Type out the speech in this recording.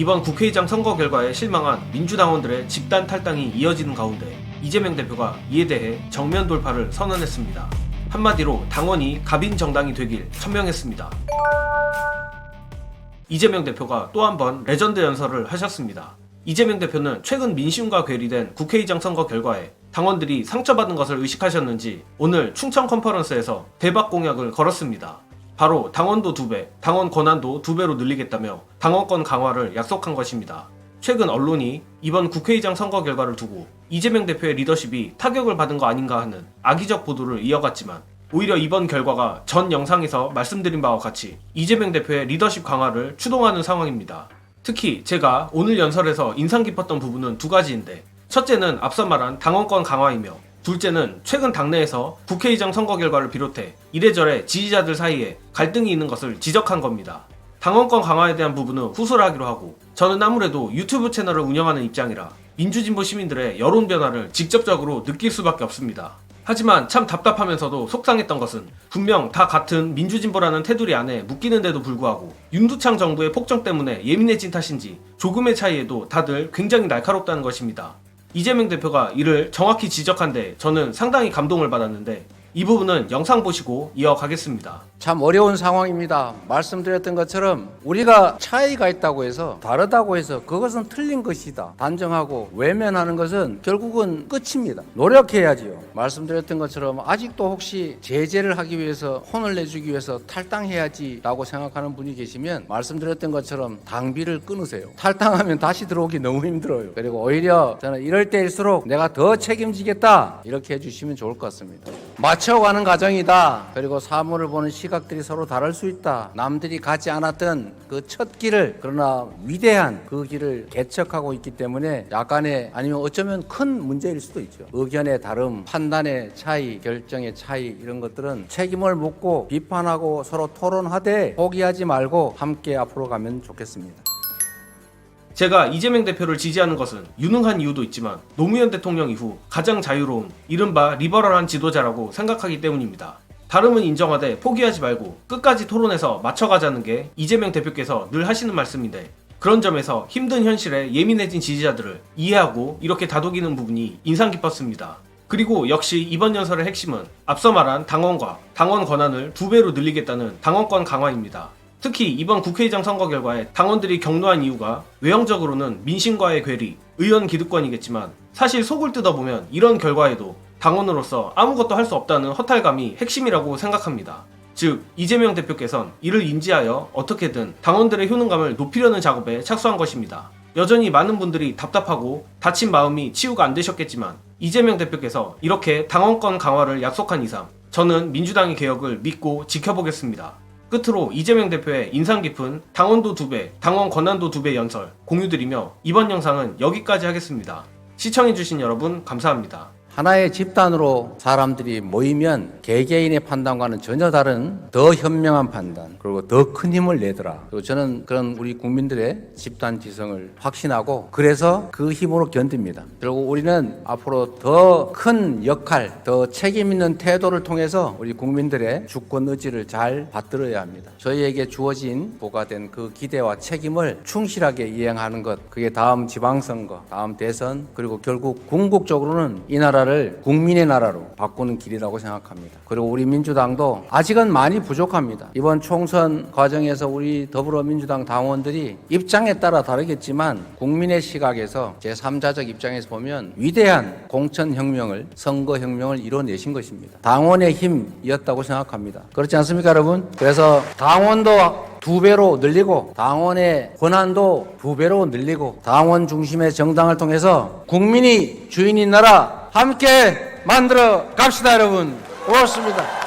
이번 국회의장 선거 결과에 실망한 민주당원들의 집단 탈당이 이어지는 가운데 이재명 대표가 이에 대해 정면 돌파를 선언했습니다. 한마디로 당원이 갑인 정당이 되길 천명했습니다. 이재명 대표가 또 한 번 레전드 연설을 하셨습니다. 이재명 대표는 최근 민심과 괴리된 국회의장 선거 결과에 당원들이 상처받은 것을 의식하셨는지 오늘 충청 컨퍼런스에서 대박 공약을 걸었습니다. 바로 당원도 2배, 당원 권한도 2배로 늘리겠다며 당원권 강화를 약속한 것입니다. 최근 언론이 이번 국회의장 선거 결과를 두고 이재명 대표의 리더십이 타격을 받은 거 아닌가 하는 악의적 보도를 이어갔지만 오히려 이번 결과가 전 영상에서 말씀드린 바와 같이 이재명 대표의 리더십 강화를 추동하는 상황입니다. 특히 제가 오늘 연설에서 인상 깊었던 부분은 2가지인데 첫째는 앞서 말한 당원권 강화이며 둘째는 최근 당내에서 국회의장 선거 결과를 비롯해 이래저래 지지자들 사이에 갈등이 있는 것을 지적한 겁니다. 당원권 강화에 대한 부분은 후수를 하기로 하고 저는 아무래도 유튜브 채널을 운영하는 입장이라 민주진보 시민들의 여론 변화를 직접적으로 느낄 수밖에 없습니다. 하지만 참 답답하면서도 속상했던 것은 분명 다 같은 민주진보라는 테두리 안에 묶이는데도 불구하고 윤두창 정부의 폭정 때문에 예민해진 탓인지 조금의 차이에도 다들 굉장히 날카롭다는 것입니다. 이재명 대표가 이를 정확히 지적한데 저는 상당히 감동을 받았는데 이 부분은 영상 보시고 이어가겠습니다. 참 어려운 상황입니다. 말씀드렸던 것처럼 우리가 차이가 있다고 해서 다르다고 해서 그것은 틀린 것이다 단정하고 외면하는 것은 결국은 끝입니다. 노력해야지요. 말씀드렸던 것처럼 아직도 혹시 제재를 하기 위해서 혼을 내주기 위해서 탈당해야지 라고 생각하는 분이 계시면 말씀드렸던 것처럼 당비를 끊으세요. 탈당하면 다시 들어오기 너무 힘들어요. 그리고 오히려 저는 이럴 때일수록 내가 더 책임지겠다 이렇게 해주시면 좋을 것 같습니다. 맞춰가는 과정이다. 그리고 사물을 보는 시각들이 서로 다를 수 있다. 남들이 가지 않았던 그 첫 길을 그러나 위대한 그 길을 개척하고 있기 때문에 약간의 아니면 어쩌면 큰 문제일 수도 있죠. 의견의 다름, 판단의 차이, 결정의 차이 이런 것들은 책임을 묻고 비판하고 서로 토론하되 포기하지 말고 함께 앞으로 가면 좋겠습니다. 제가 이재명 대표를 지지하는 것은 유능한 이유도 있지만 노무현 대통령 이후 가장 자유로운 이른바 리버럴한 지도자라고 생각하기 때문입니다. 다름은 인정하되 포기하지 말고 끝까지 토론해서 맞춰가자는 게 이재명 대표께서 늘 하시는 말씀인데 그런 점에서 힘든 현실에 예민해진 지지자들을 이해하고 이렇게 다독이는 부분이 인상 깊었습니다. 그리고 역시 이번 연설의 핵심은 앞서 말한 당원과 당원 권한을 2배로 늘리겠다는 당원권 강화입니다. 특히 이번 국회의장 선거 결과에 당원들이 격노한 이유가 외형적으로는 민심과의 괴리, 의원 기득권이겠지만 사실 속을 뜯어보면 이런 결과에도 당원으로서 아무것도 할 수 없다는 허탈감이 핵심이라고 생각합니다. 즉 이재명 대표께서는 이를 인지하여 어떻게든 당원들의 효능감을 높이려는 작업에 착수한 것입니다. 여전히 많은 분들이 답답하고 다친 마음이 치유가 안 되셨겠지만 이재명 대표께서 이렇게 당원권 강화를 약속한 이상 저는 민주당의 개혁을 믿고 지켜보겠습니다. 끝으로 이재명 대표의 인상 깊은 당원도 2배, 당원 권한도 2배 연설 공유드리며 이번 영상은 여기까지 하겠습니다. 시청해주신 여러분 감사합니다. 하나의 집단으로 사람들이 모이면 개개인의 판단과는 전혀 다른 더 현명한 판단 그리고 더 큰 힘을 내더라. 그리고 저는 그런 우리 국민들의 집단 지성을 확신하고 그래서 그 힘으로 견딥니다. 결국 우리는 앞으로 더 큰 역할, 더 책임 있는 태도를 통해서 우리 국민들의 주권 의지를 잘 받들어야 합니다. 저희에게 주어진 부과된 그 기대와 책임을 충실하게 이행하는 것 그게 다음 지방선거, 다음 대선 그리고 결국 궁극적으로는 이 나라를 국민의 나라로 바꾸는 길이라고 생각합니다. 그리고 우리 민주당도 아직은 많이 부족합니다. 이번 총선 과정에서 우리 더불어민주당 당원들이 입장에 따라 다르겠지만 국민의 시각에서 제3자적 입장에서 보면 위대한 공천혁명을 선거혁명을 이뤄내신 것입니다. 당원의 힘이었다고 생각합니다. 그렇지 않습니까 여러분? 그래서 당원도 2배로 늘리고 당원의 권한도 2배로 늘리고 당원 중심의 정당을 통해서 국민이 주인인 나라 함께 만들어 갑시다 여러분. 고맙습니다.